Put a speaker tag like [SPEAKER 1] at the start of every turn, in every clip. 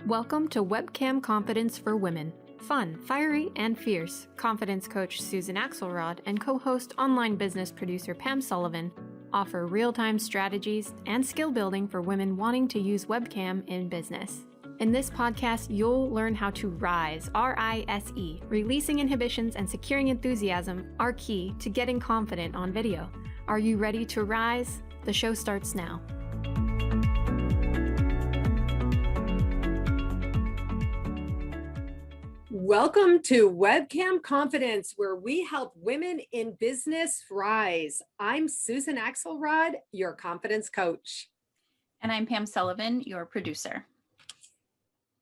[SPEAKER 1] Welcome to Webcam Confidence for Women. Fun, fiery, and fierce. Confidence coach Susan Axelrod and co-host online business producer Pam Sullivan offer real-time strategies and skill building for women wanting to use webcam in business. In this podcast, you'll learn how to rise, R.I.S.E. Releasing inhibitions and securing enthusiasm are key to getting confident on video. Are you ready to rise? The show starts now.
[SPEAKER 2] Welcome to Webcam Confidence, where we help women in business rise. I'm Susan Axelrod, your confidence coach.
[SPEAKER 3] And I'm Pam Sullivan, your producer.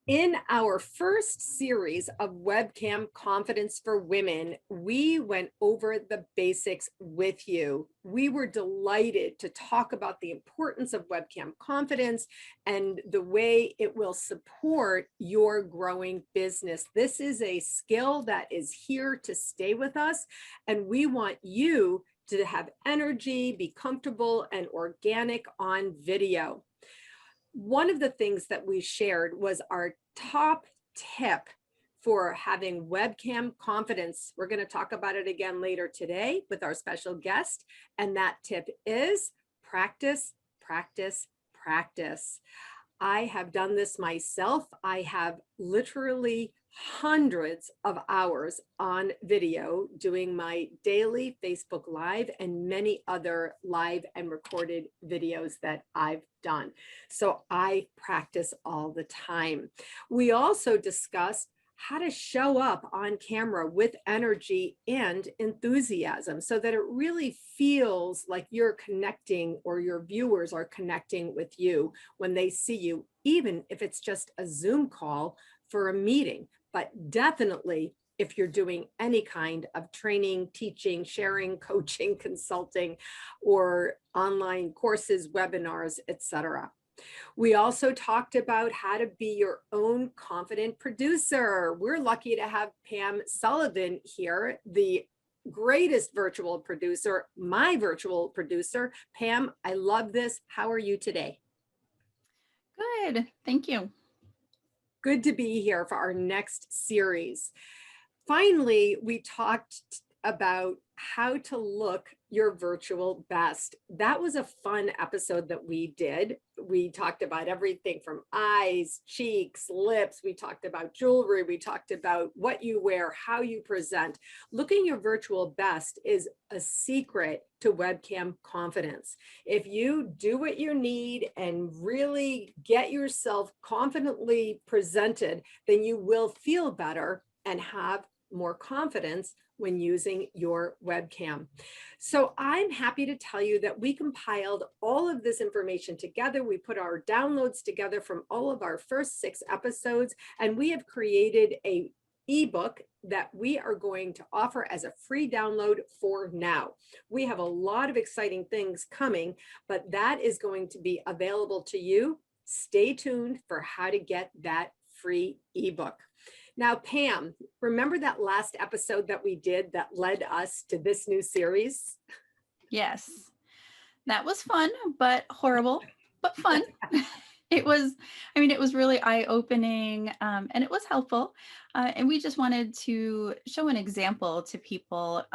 [SPEAKER 2] In our first series of Webcam Confidence for Women, we went over the basics with you. We were delighted to talk about the importance of webcam confidence and the way it will support your growing business. This is a skill that is here to stay with us, and we want you to have energy, be comfortable, and organic on video. One of the things that we shared was our top tip for having webcam confidence. We're going to talk about it again later today with our special guest. And that tip is practice, practice, practice. I have done this myself. I have literally hundreds of hours on video doing my daily Facebook Live and many other live and recorded videos that I've done. So I practice all the time. We also discussed how to show up on camera with energy and enthusiasm so that it really feels like you're connecting or your viewers are connecting with you when they see you, even if it's just a Zoom call for a meeting. But definitely if you're doing any kind of training, teaching, sharing, coaching, consulting, or online courses, webinars, etc. We also talked about how to be your own confident producer. We're lucky to have Pam Sullivan here, the greatest virtual producer, my virtual producer. Pam, I love this. How are you today?
[SPEAKER 3] Good. Thank you.
[SPEAKER 2] Good to be here for our next series. Finally, we talked about how to look your virtual best. That was a fun episode that we did. We talked about everything from eyes, cheeks, lips. We talked about jewelry. We talked about what you wear, how you present. Looking your virtual best is a secret to webcam confidence. If you do what you need and really get yourself confidently presented, then you will feel better and have more confidence when using your webcam. So I'm happy to tell you that we compiled all of this information together. We put our downloads together from all of our first 6 episodes, and we have created a ebook that we are going to offer as a free download for now. We have a lot of exciting things coming, but that is going to be available to you. Stay tuned for how to get that free ebook. Now, Pam, remember that last episode that we did that led us to this new series?
[SPEAKER 3] Yes, that was fun, but horrible, but fun. It was really eye-opening, and it was helpful. And we just wanted to show an example to people,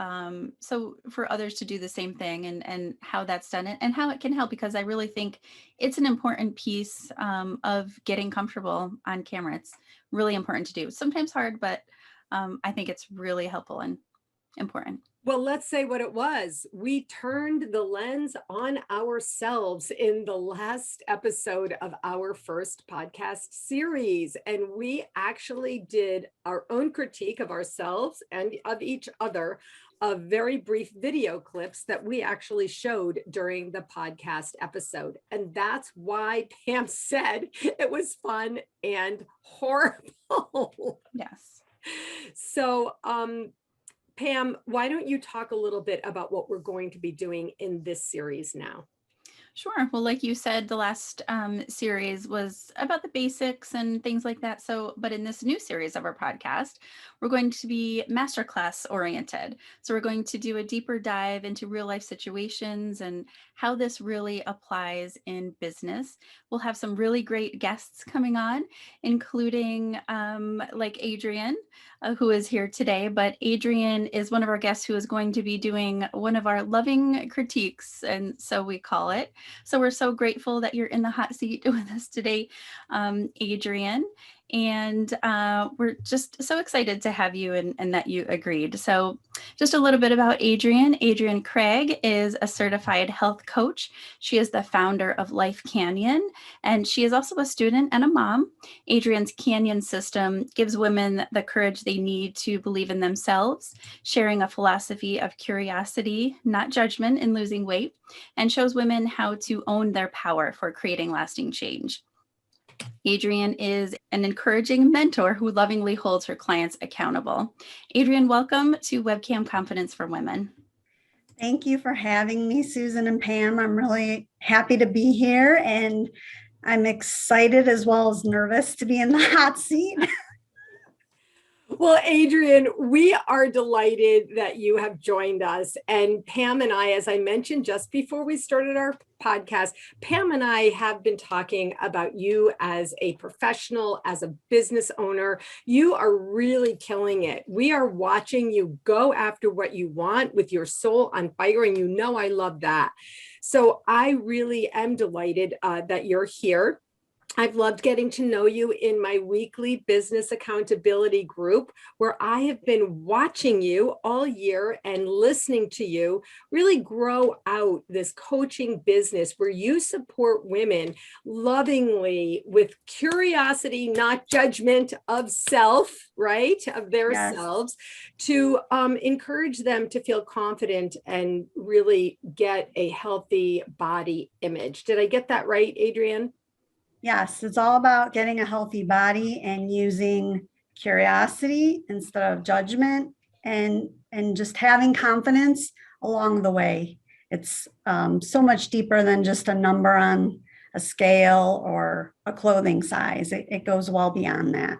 [SPEAKER 3] so for others to do the same thing and how that's done and how it can help, because I really think it's an important piece of getting comfortable on camera. It's really important to do. Sometimes hard, but I think it's really helpful and important.
[SPEAKER 2] Well, let's say what it was. We turned the lens on ourselves in the last episode of our first podcast series, and we actually did our own critique of ourselves and of each other of very brief video clips that we actually showed during the podcast episode. And that's why Pam said it was fun and horrible.
[SPEAKER 3] Yes.
[SPEAKER 2] So, Pam, why don't you talk a little bit about what we're going to be doing in this series now?
[SPEAKER 3] Sure. Well, like you said, the last series was about the basics and things like that. So, but in this new series of our podcast, we're going to be masterclass oriented. So, we're going to do a deeper dive into real life situations and how this really applies in business. We'll have some really great guests coming on, including like Adrian, who is here today. But Adrian is one of our guests who is going to be doing one of our loving critiques, and so we call it. So we're so grateful that you're in the hot seat with us today, Adrian. And we're just so excited to have you and that you agreed. So just a little bit about Adrian. Adrian Craig is a certified health coach. She is the founder of Life Canyon, and she is also a student and a mom. Adrian's Canyon system gives women the courage they need to believe in themselves, sharing a philosophy of curiosity, not judgment, in losing weight, and shows women how to own their power for creating lasting change. Adrian is an encouraging mentor who lovingly holds her clients accountable. Adrian, welcome to Webcam Confidence for Women.
[SPEAKER 4] Thank you for having me, Susan and Pam. I'm really happy to be here, and I'm excited as well as nervous to be in the hot seat.
[SPEAKER 2] Well, Adrian, we are delighted that you have joined us. And Pam and I, as I mentioned just before we started our podcast, Pam and I have been talking about you as a professional, as a business owner. You are really killing it. We are watching you go after what you want with your soul on fire, and you know I love that. So I really am delighted that you're here. I've loved getting to know you in my weekly business accountability group, where I have been watching you all year and listening to you really grow out this coaching business where you support women lovingly with curiosity, not judgment of self, right? Of their selves, to encourage them to feel confident and really get a healthy body image. Did I get that right, Adrian?
[SPEAKER 4] Yes, it's all about getting a healthy body and using curiosity instead of judgment, and just having confidence along the way. It's so much deeper than just a number on a scale or a clothing size. It goes well beyond that.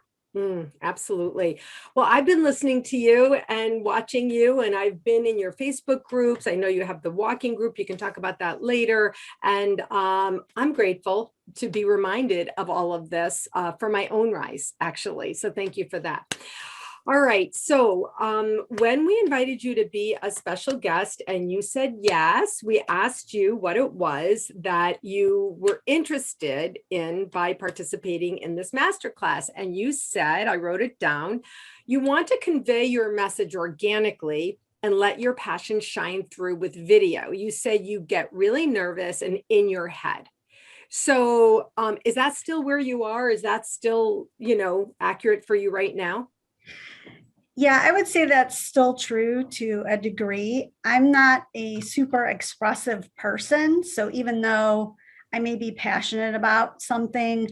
[SPEAKER 2] Absolutely. Well, I've been listening to you and watching you, and I've been in your Facebook groups. I know you have the walking group. You can talk about that later. And I'm grateful to be reminded of all of this for my own rise, actually. So thank you for that. All right. So when we invited you to be a special guest and you said yes, we asked you what it was that you were interested in by participating in this masterclass. And you said, I wrote it down, you want to convey your message organically and let your passion shine through with video. You said you get really nervous and in your head. So is that still where you are? Is that still, accurate for you right now?
[SPEAKER 4] Yeah, I would say that's still true to a degree. I'm not a super expressive person. So even though I may be passionate about something,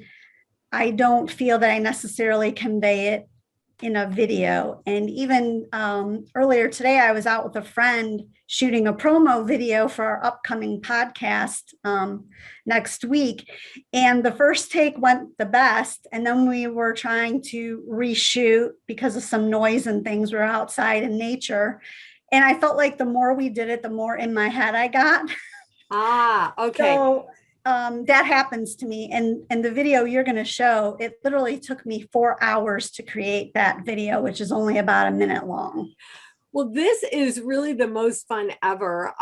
[SPEAKER 4] I don't feel that I necessarily convey it in a video. And even earlier today, I was out with a friend shooting a promo video for our upcoming podcast next week. And the first take went the best. And then we were trying to reshoot because of some noise and things. We're outside in nature. And I felt like the more we did it, the more in my head I got.
[SPEAKER 2] Okay.
[SPEAKER 4] So that happens to me. And the video you're going to show, it literally took me 4 hours to create that video, which is only about a minute long.
[SPEAKER 2] Well, this is really the most fun ever.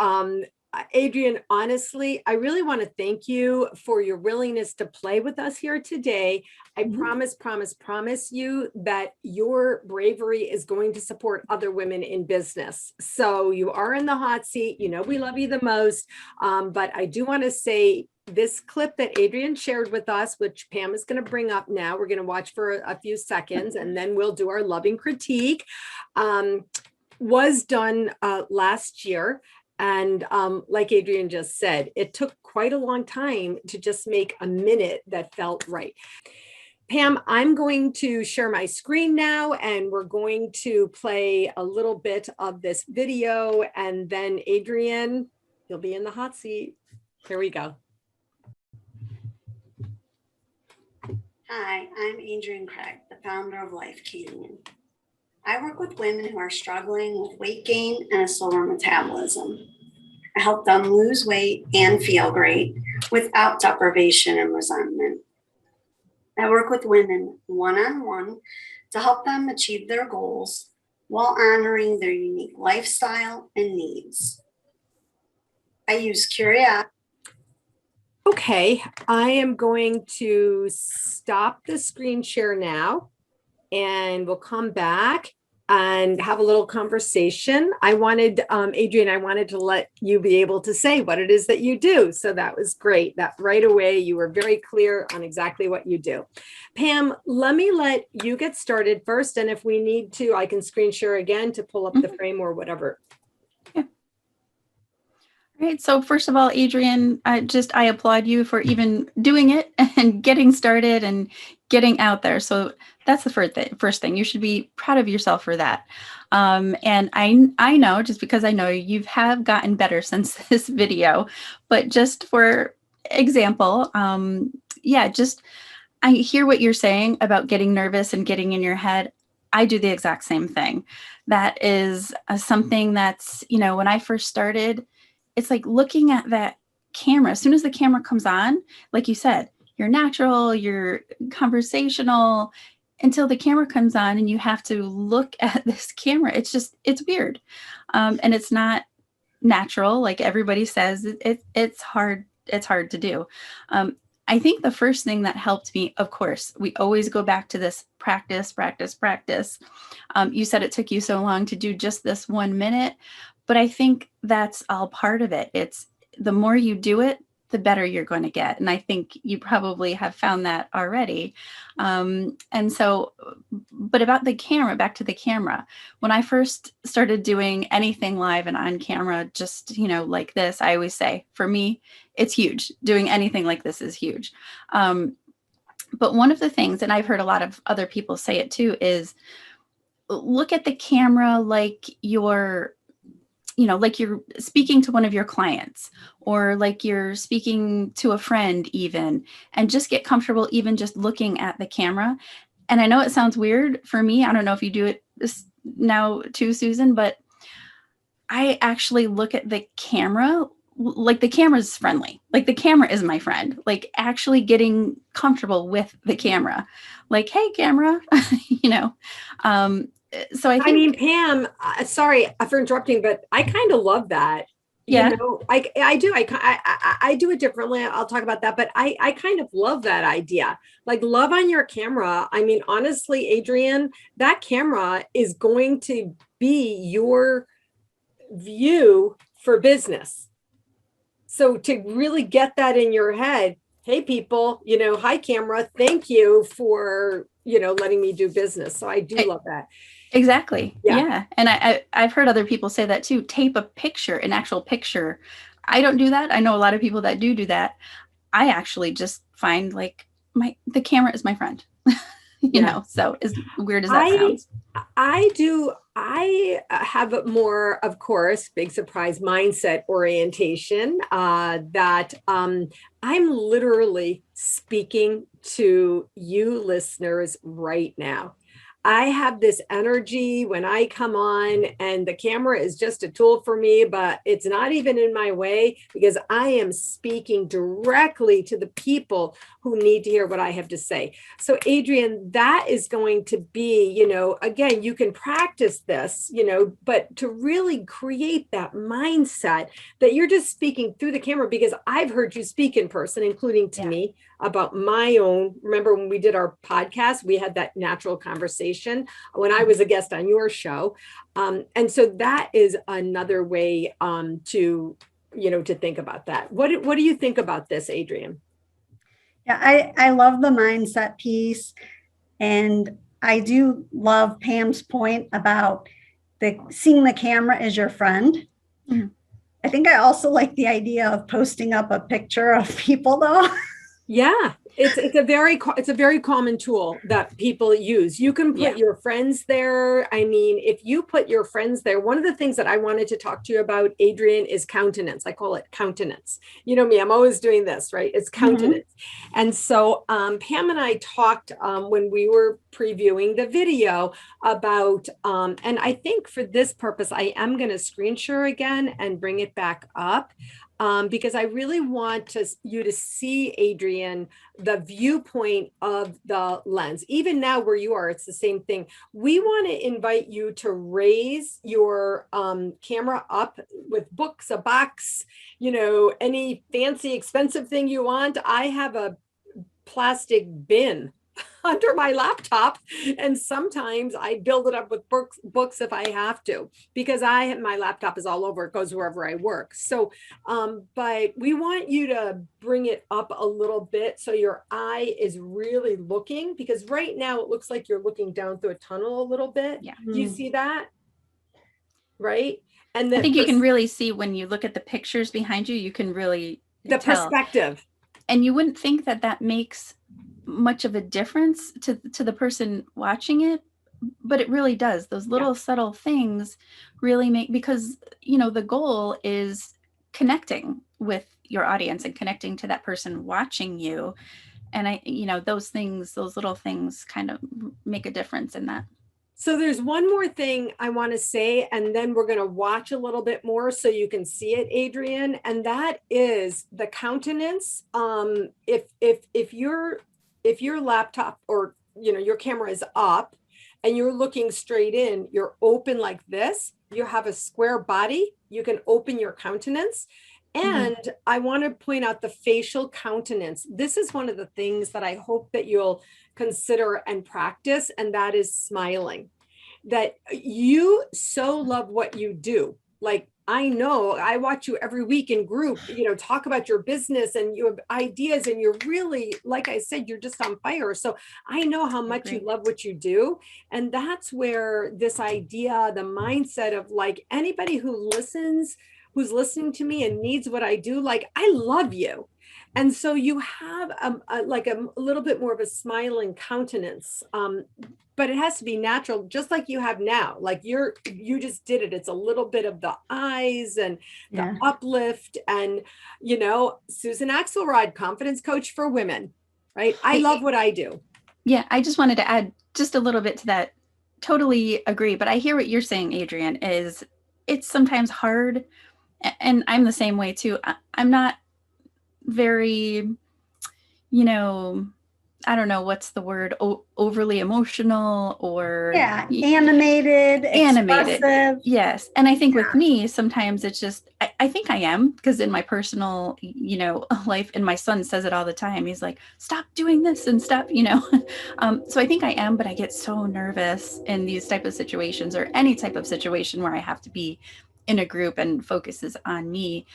[SPEAKER 2] Adrian, honestly, I really want to thank you for your willingness to play with us here today. I promise you that your bravery is going to support other women in business. So you are in the hot seat. We love you the most. But I do want to say this clip that Adrian shared with us, which Pam is going to bring up now, we're going to watch for a few seconds and then we'll do our loving critique, was done last year. And like Adrian just said, it took quite a long time to just make a minute that felt right. Pam, I'm going to share my screen now, and we're going to play a little bit of this video. And then Adrian, you'll be in the hot seat. Here we go.
[SPEAKER 4] Hi, I'm Adrienne Craig, the founder of Life Canyon. I work with women who are struggling with weight gain and a slower metabolism. I help them lose weight and feel great without deprivation and resentment. I work with women one-on-one to help them achieve their goals while honoring their unique lifestyle and needs. I use curiosity.
[SPEAKER 2] Okay, I am going to stop the screen share now and we'll come back and have a little conversation. I wanted, Adrienne, I wanted to let you be able to say what it is that you do. So that was great. That right away, you were very clear on exactly what you do. Pam, let you get started first. And if we need to, I can screen share again to pull up the frame or whatever.
[SPEAKER 3] Right. So first of all, Adrienne, I applaud you for even doing it and getting started and getting out there. So that's the first thing. You should be proud of yourself for that. And I know, just because I know you have gotten better since this video, but just for example, I hear what you're saying about getting nervous and getting in your head. I do the exact same thing. That is something that's, when I first started, it's like looking at that camera. As soon as the camera comes on, like you said, you're natural, you're conversational until the camera comes on and you have to look at this camera. It's weird. And it's not natural. Like everybody says, it's hard. It's hard to do. I think the first thing that helped me, of course, we always go back to this practice, practice, practice. You said it took you so long to do just this 1 minute, but I think that's all part of it. It's the more you do it, the better you're going to get. And I think you probably have found that already. And so, but about the camera, back to the camera, when I first started doing anything live and on camera, just, like this, I always say, for me, it's huge. Doing anything like this is huge. But one of the things, and I've heard a lot of other people say it too, is look at the camera like you're speaking to one of your clients, or like you're speaking to a friend even, and just get comfortable even just looking at the camera. And I know it sounds weird for me. I don't know if you do it now too, Susan, but I actually look at the camera like the camera's friendly. Like the camera is my friend, like actually getting comfortable with the camera. Like, hey, camera, so I think,
[SPEAKER 2] Pam, sorry for interrupting, but I kind of love that.
[SPEAKER 3] Yeah.
[SPEAKER 2] I do. I do it differently. I'll talk about that, but I kind of love that idea. Like love on your camera. I mean, honestly, Adrienne, that camera is going to be your view for business. So to really get that in your head, hey people, hi camera, thank you for, letting me do business. So I do love that.
[SPEAKER 3] Exactly.
[SPEAKER 2] Yeah.
[SPEAKER 3] Yeah. And I've heard other people say that too. Tape a picture, an actual picture. I don't do that. I know a lot of people that do that. I actually just find like the camera is my friend, so as weird as that sounds.
[SPEAKER 2] I have more, of course, big surprise mindset orientation that I'm literally speaking to you listeners right now. I have this energy when I come on, and the camera is just a tool for me, but it's not even in my way because I am speaking directly to the people who need to hear what I have to say. So Adrienne, that is going to be, again, you can practice this, but to really create that mindset that you're just speaking through the camera, because I've heard you speak in person, including to me, about my own. Remember when we did our podcast, we had that natural conversation when I was a guest on your show. And so that is another way to think about that. What do you think about this, Adrienne?
[SPEAKER 4] Yeah, I love the mindset piece. And I do love Pam's point about seeing the camera as your friend. Mm-hmm. I think I also like the idea of posting up a picture of people though.
[SPEAKER 2] Yeah, It's a very common tool that people use. You can put
[SPEAKER 3] Yeah.
[SPEAKER 2] your friends there. I mean, if you put your friends there, one of the things that I wanted to talk to you about, Adrian, is countenance. I call it countenance. You know me, I'm always doing this, right? It's countenance. And so Pam and I talked when we were previewing the video about, and I think for this purpose, I am going to screen share again and bring it back up. Because I really want you to see, Adrian, the viewpoint of the lens. Even now where you are, it's the same thing. We want to invite you to raise your camera up with books, a box, you know, any fancy expensive thing you want. I have a plastic bin under my laptop, and sometimes I build it up with books if I have to, because my laptop is all over, it goes wherever I work. So but we want you to bring it up a little bit so your eye is really looking, because right now it looks like you're looking down through a tunnel a little bit.
[SPEAKER 3] Yeah.
[SPEAKER 2] Do you see that? Right. And
[SPEAKER 3] I
[SPEAKER 2] then
[SPEAKER 3] think you can really see when you look at the pictures behind you, you can really
[SPEAKER 2] the
[SPEAKER 3] tell.
[SPEAKER 2] perspective.
[SPEAKER 3] And you wouldn't think that that makes much of a difference to the person watching it, but it really does. Those little subtle things really make, because, you know, the goal is connecting with your audience and connecting to that person watching you. And you know, those things, those little things kind of make a difference in that.
[SPEAKER 2] So there's one more thing I want to say, and then we're going to watch a little bit more so you can see it, Adrian. And that is the countenance. If your laptop, or you know, your camera is up and you're looking straight in, you're open like this, you have a square body, you can open your countenance. And I want to point out the facial countenance. This is one of the things that I hope that you'll consider and practice, and that is smiling. That you so love what you do. Like, I know I watch you every week in group, you know, talk about your business, and you have ideas, and you're really, like I said, you're just on fire. So I know how much you love what you do. And that's where this idea, the mindset of like, anybody who's listening to me and needs what I do, like, I love you. And so you have like a little bit more of a smiling countenance, but it has to be natural, just like you have now. Like you just did it. It's a little bit of the eyes and the uplift, and you know, Susan Axelrod, confidence coach for women, right? I love what I do.
[SPEAKER 3] Yeah, I just wanted to add just a little bit to that. Totally agree, but I hear what you're saying, Adrian. Is it's sometimes hard, and I'm the same way too. I'm not very, you know, I don't know what's the word, overly emotional or
[SPEAKER 4] animated, expressive.
[SPEAKER 3] Yes. And I think with me, sometimes it's just, I think I am, because in my personal, you know, life, and my son says it all the time. He's like, stop doing this and stop, you know. So I think I am, but I get so nervous in these type of situations, or any type of situation where I have to be in a group and focuses on me.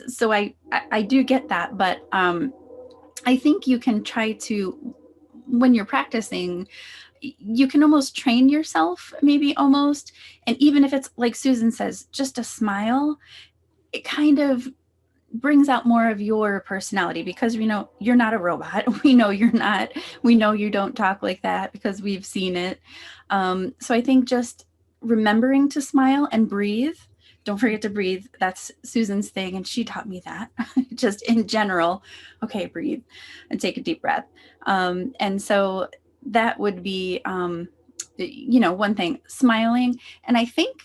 [SPEAKER 3] So I do get that, but I think you can try to, when you're practicing, you can almost train yourself, maybe almost. And even if it's like Susan says, just a smile, it kind of brings out more of your personality, because, you know, you're not a robot. We know you're not. We know you don't talk like that because we've seen it. So I think just remembering to smile and breathe. Don't forget to breathe. That's Susan's thing, and she taught me that. Just in general, okay, breathe and take a deep breath. And so that would be, you know, one thing, smiling. And I think,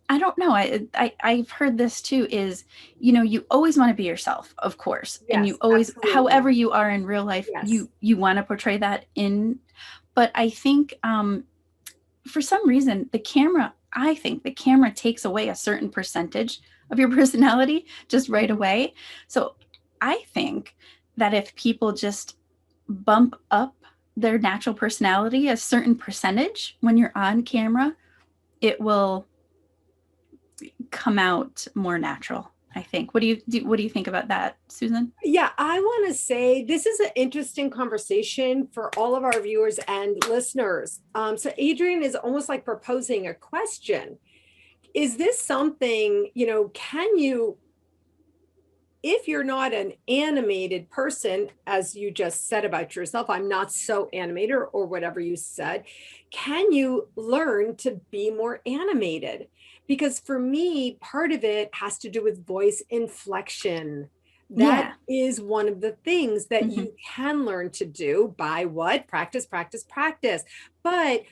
[SPEAKER 3] I don't know, I've heard this too, is, you know, you always want to be yourself, of course.
[SPEAKER 2] Yes,
[SPEAKER 3] and you always,
[SPEAKER 2] absolutely.
[SPEAKER 3] however you are in real life,
[SPEAKER 2] Yes.
[SPEAKER 3] you want to portray that in, but I think for some reason, I think the camera takes away a certain percentage of your personality just right away. So I think that if people just bump up their natural personality a certain percentage when you're on camera, it will come out more natural, I think. What do you think about that, Susan?
[SPEAKER 2] Yeah, I want to say this is an interesting conversation for all of our viewers and listeners. So Adrian is almost like proposing a question. Is this something, you know, can you if you're not an animated person, as you just said about yourself, I'm not so animated or whatever you said, can you learn to be more animated? Because for me, part of it has to do with voice inflection. That is one of the things that
[SPEAKER 3] Mhm.
[SPEAKER 2] you can learn to do by what? Practice, practice, practice. But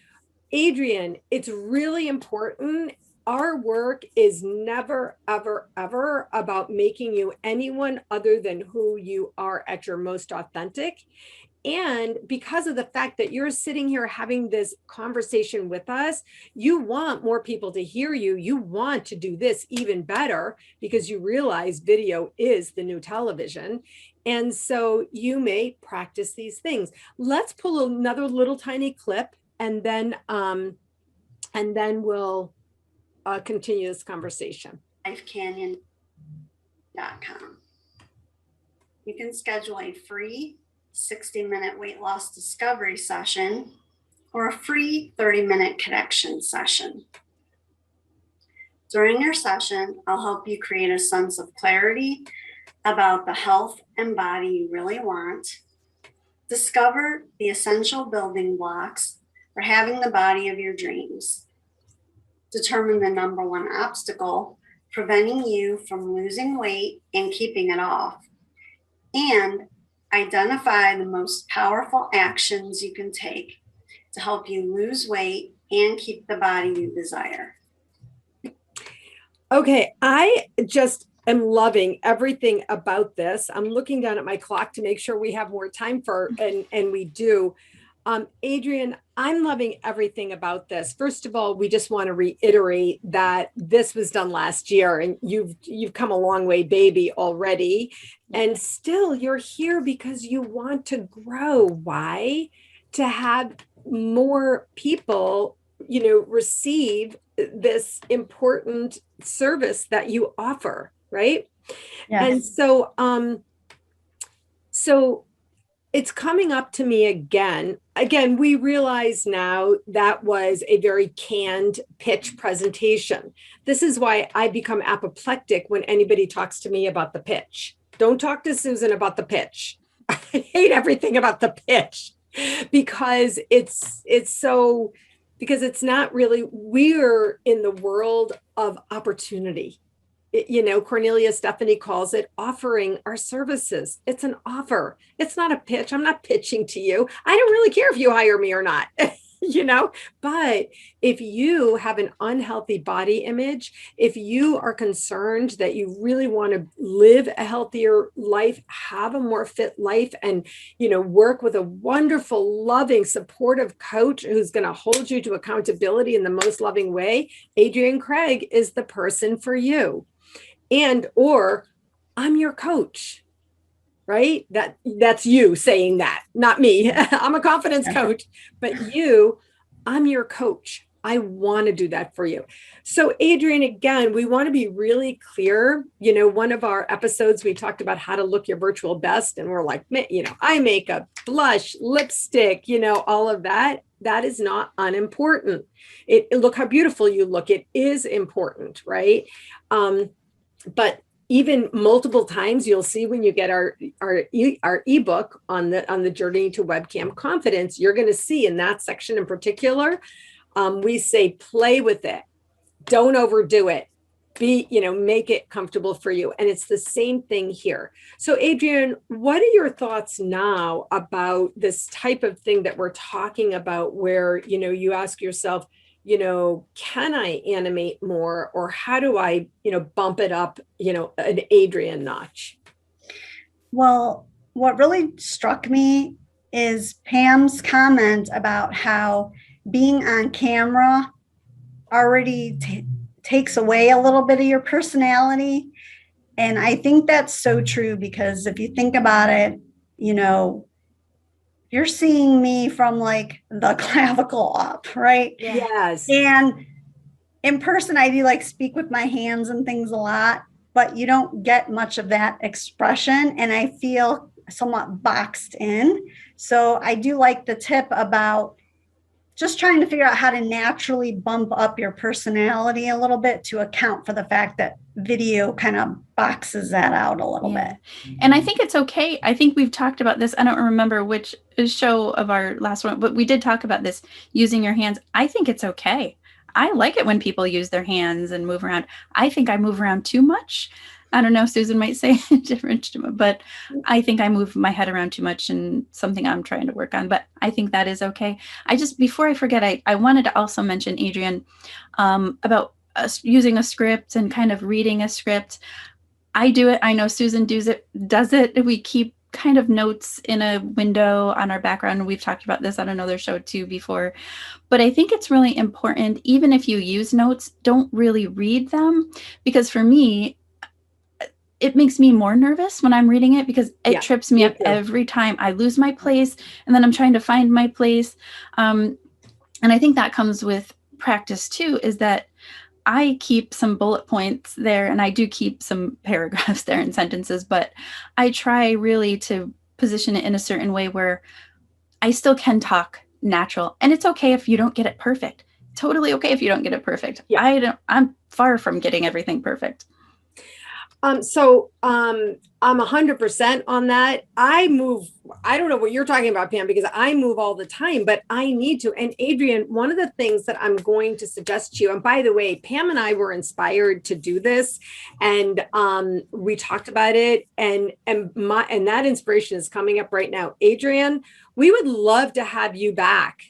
[SPEAKER 2] Adrian, it's really important. Our work is never, ever, ever about making you anyone other than who you are at your most authentic. And because of the fact that you're sitting here having this conversation with us, you want more people to hear you. You want to do this even better because you realize video is the new television. And so you may practice these things. Let's pull another little tiny clip and then we'll continue this conversation.
[SPEAKER 4] LifeCanyon.com. You can schedule a free 60-minute weight loss discovery session or a free 30-minute connection session. During your session, I'll help you create a sense of clarity about the health and body you really want, discover the essential building blocks for having the body of your dreams, determine the number one obstacle preventing you from losing weight and keeping it off, and identify the most powerful actions you can take to help you lose weight and keep the body you desire.
[SPEAKER 2] Okay, I just am loving everything about this. I'm looking down at my clock to make sure we have more time and we do. Adrian, I'm loving everything about this. First of all, we just want to reiterate that this was done last year and you've come a long way, baby, already. And still you're here because you want to grow. Why? To have more people, receive this important service that you offer, right?
[SPEAKER 4] Yes.
[SPEAKER 2] And so it's coming up to me again. Again, we realize now that was a very canned pitch presentation. This is why I become apoplectic when anybody talks to me about the pitch. Don't talk to Susan about the pitch. I hate everything about the pitch because because it's not really, we're in the world of opportunity. Cornelia Stephanie calls it offering our services. It's an offer. It's not a pitch. I'm not pitching to you. I don't really care if you hire me or not, but if you have an unhealthy body image, if you are concerned that you really want to live a healthier life, have a more fit life, and, work with a wonderful, loving, supportive coach who's going to hold you to accountability in the most loving way, Adrian Craig is the person for you. Or I'm your coach, right? That's you saying that, not me. I'm a confidence coach, but I'm your coach. I want to do that for you. So Adrian, again, we want to be really clear. One of our episodes, we talked about how to look your virtual best. And we're like, eye makeup, blush, lipstick, all of that. That is not unimportant. Look how beautiful you look. It is important, right? But even multiple times, you'll see when you get our ebook on the journey to webcam confidence, you're going to see in that section in particular, we say play with it, don't overdo it, make it comfortable for you. And it's the same thing here. So Adrian, what are your thoughts now about this type of thing that we're talking about, where you ask yourself, can I animate more, or how do I, bump it up, an Adrian notch?
[SPEAKER 4] Well, what really struck me is Pam's comment about how being on camera already takes away a little bit of your personality. And I think that's so true, because if you think about it, you're seeing me from like the clavicle up, right?
[SPEAKER 2] Yes.
[SPEAKER 4] And in person, I do like speak with my hands and things a lot, but you don't get much of that expression. And I feel somewhat boxed in. So I do like the tip about just trying to figure out how to naturally bump up your personality a little bit to account for the fact that video kind of boxes that out a little bit.
[SPEAKER 3] And I think it's okay. I think we've talked about this. I don't remember which show of our last one, but we did talk about this, using your hands. I think it's okay. I like it when people use their hands and move around. I think I move around too much. I don't know, Susan might say different, but I think I move my head around too much, and something I'm trying to work on, but I think that is okay. I just, before I forget, I wanted to also mention, Adrienne, about us using a script and kind of reading a script. I do it. I know Susan does it. We keep kind of notes in a window on our background. We've talked about this on another show too before, but I think it's really important, even if you use notes, don't really read them, because for me, it makes me more nervous when I'm reading it, because it trips me up every time. I lose my place, and then I'm trying to find my place. And I think that comes with practice too, is that I keep some bullet points there, and I do keep some paragraphs there and sentences, but I try really to position it in a certain way where I still can talk natural. And it's okay if you don't get it perfect. Totally okay if you don't get it perfect. I'm far from getting everything perfect.
[SPEAKER 2] I'm 100% on that. I don't know what you're talking about, Pam, because I move all the time, but I need to. And Adrienne, one of the things that I'm going to suggest to you, and by the way, Pam and I were inspired to do this, and we talked about it, and that inspiration is coming up right now. Adrienne, we would love to have you back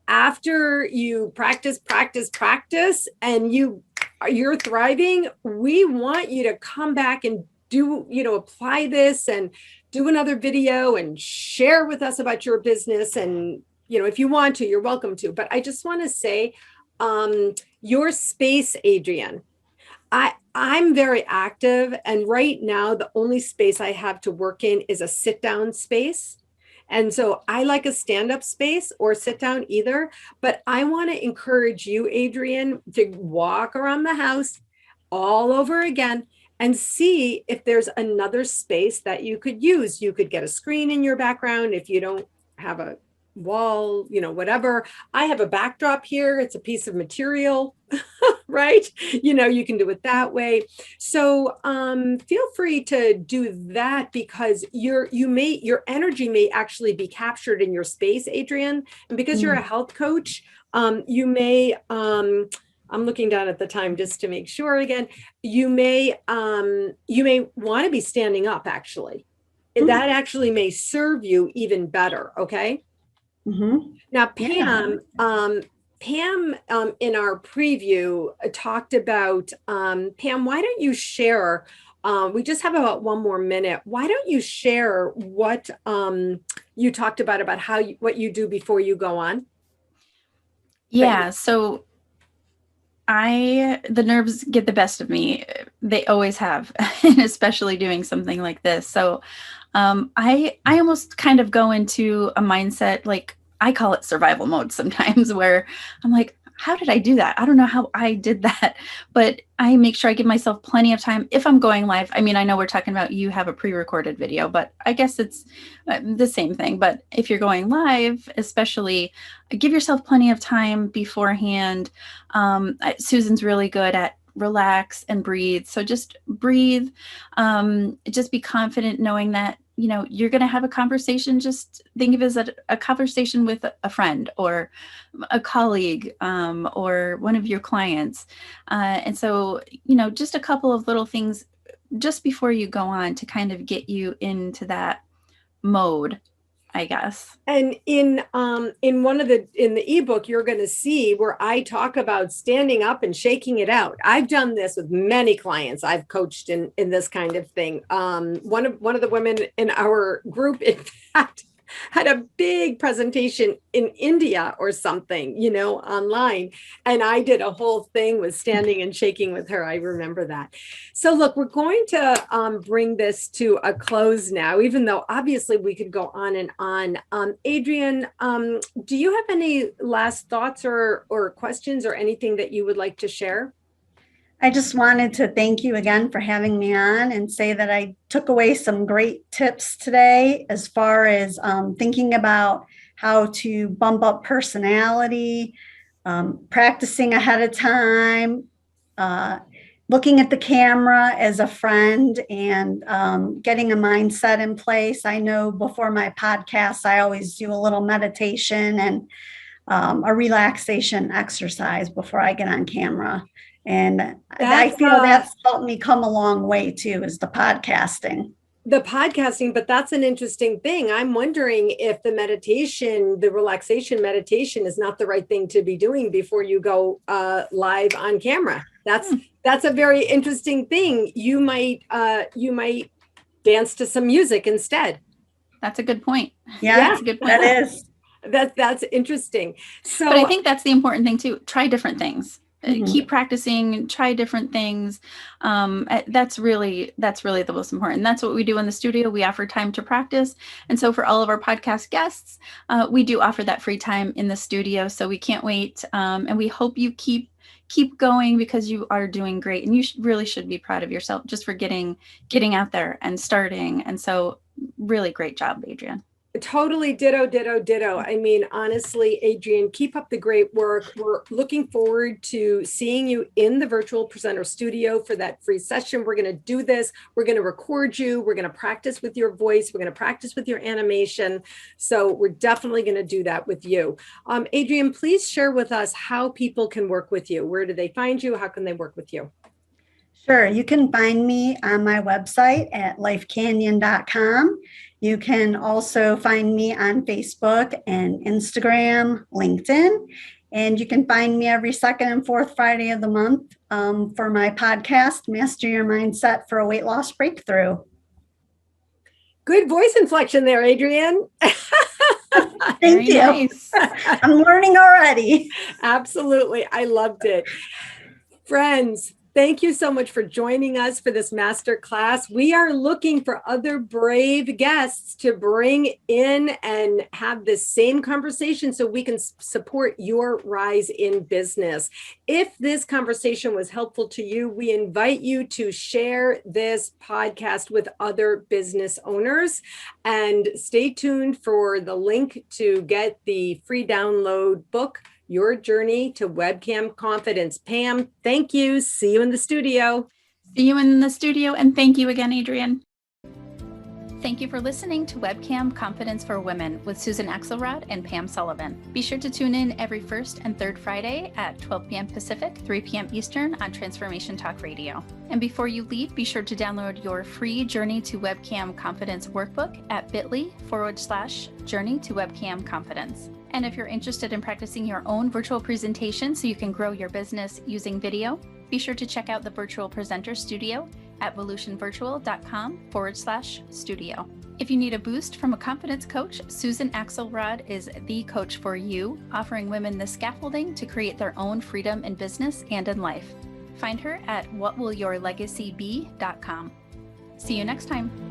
[SPEAKER 2] after you practice, and you're thriving. We want you to come back and apply this and do another video and share with us about your business. And, if you want to, you're welcome to. But I just want to say, your space, Adrienne, I'm very active. And right now, the only space I have to work in is a sit down space. And so I like a stand-up space or sit down either, but I want to encourage you, Adrienne, to walk around the house all over again and see if there's another space that you could use. You could get a screen in your background if you don't have a wall, whatever. I have a backdrop here. It's a piece of material, right? You can do it that way. So feel free to do that, because your energy may actually be captured in your space, Adrienne. And because you're a health coach, you may, I'm looking down at the time just to make sure again, you may want to be standing up, actually. That actually may serve you even better. Okay. Now, Pam, Pam, in our preview talked about, Pam, why don't you share, we just have about one more minute. Why don't you share what you talked about what you do before you go on?
[SPEAKER 3] Yeah. So the nerves get the best of me. They always have, and especially doing something like this. So I almost kind of go into a mindset, like I call it survival mode sometimes, where I'm like, how did I do that? I don't know how I did that, but I make sure I give myself plenty of time if I'm going live. I mean, I know we're talking about you have a pre-recorded video, but I guess it's the same thing. But if you're going live, especially, give yourself plenty of time beforehand. Susan's really good at relax and breathe. So just breathe, just be confident knowing that, you're going to have a conversation. Just think of it as a conversation with a friend or a colleague, or one of your clients. And so, just a couple of little things just before you go on to kind of get you into that mode, I guess.
[SPEAKER 2] And in the ebook, you're going to see where I talk about standing up and shaking it out. I've done this with many clients I've coached in this kind of thing. One of the women in our group, in fact, had a big presentation in India or something, online. And I did a whole thing with standing and shaking with her. I remember that. So look, we're going to bring this to a close now, even though obviously we could go on and on. Adrienne, do you have any last thoughts or questions or anything that you would like to share?
[SPEAKER 4] I just wanted to thank you again for having me on and say that I took away some great tips today as far as thinking about how to bump up personality, practicing ahead of time, looking at the camera as a friend, and getting a mindset in place. I know before my podcast, I always do a little meditation and a relaxation exercise before I get on camera. And I
[SPEAKER 2] That's
[SPEAKER 4] feel that's helped me come a long way too, is the podcasting.
[SPEAKER 2] But that's an interesting thing. I'm wondering if the meditation, the relaxation meditation, is not the right thing to be doing before you go live on camera. That's a very interesting thing. You might dance to some music instead.
[SPEAKER 3] That's a good point.
[SPEAKER 4] Yeah,
[SPEAKER 3] that's a good point.
[SPEAKER 4] That is.
[SPEAKER 2] That's interesting. So,
[SPEAKER 3] but I think that's the important thing too. Try different things.
[SPEAKER 4] Mhm.
[SPEAKER 3] Keep practicing, try different things. That's really the most important. That's what we do in the studio. We offer time to practice. And so for all of our podcast guests, we do offer that free time in the studio. So we can't wait. And we hope you keep going, because you are doing great. And you really should be proud of yourself just for getting out there and starting. And so really great job, Adrienne.
[SPEAKER 2] Totally ditto. I mean, honestly, Adrienne, keep up the great work. We're looking forward to seeing you in the virtual presenter studio for that free session. We're going to do this. We're going to record you. We're going to practice with your voice. We're going to practice with your animation. So we're definitely going to do that with you. Adrienne, please share with us how people can work with you. Where do they find you? How can they work with you?
[SPEAKER 4] Sure. You can find me on my website at lifecanyon.com. You can also find me on Facebook and Instagram, LinkedIn, and you can find me every second and fourth Friday of the month for my podcast, Master Your Mindset for a Weight Loss Breakthrough.
[SPEAKER 2] Good voice inflection there, Adrienne.
[SPEAKER 4] Thank you.
[SPEAKER 3] Nice.
[SPEAKER 4] I'm learning already.
[SPEAKER 2] Absolutely. I loved it. Friends, thank you so much for joining us for this master class. We are looking for other brave guests to bring in and have this same conversation so we can support your rise in business. If this conversation was helpful to you, we invite you to share this podcast with other business owners, and stay tuned for the link to get the free download book, Your Journey to Webcam Confidence. Pam, thank you. See you in the studio.
[SPEAKER 3] See you in the studio. And thank you again, Adrienne. Thank you for listening to Webcam Confidence for Women with Susan Axelrod and Pam Sullivan. Be sure to tune in every first and third Friday at 12 p.m. Pacific, 3 p.m. Eastern on Transformation Talk Radio. And before you leave, be sure to download your free Journey to Webcam Confidence workbook at bit.ly/Journey to Webcam Confidence. And if you're interested in practicing your own virtual presentation so you can grow your business using video, be sure to check out the Virtual Presenter Studio at volutionvirtual.com/studio. If you need a boost from a confidence coach, Susan Axelrod is the coach for you, offering women the scaffolding to create their own freedom in business and in life. Find her at whatwillyourlegacybe.com. See you next time.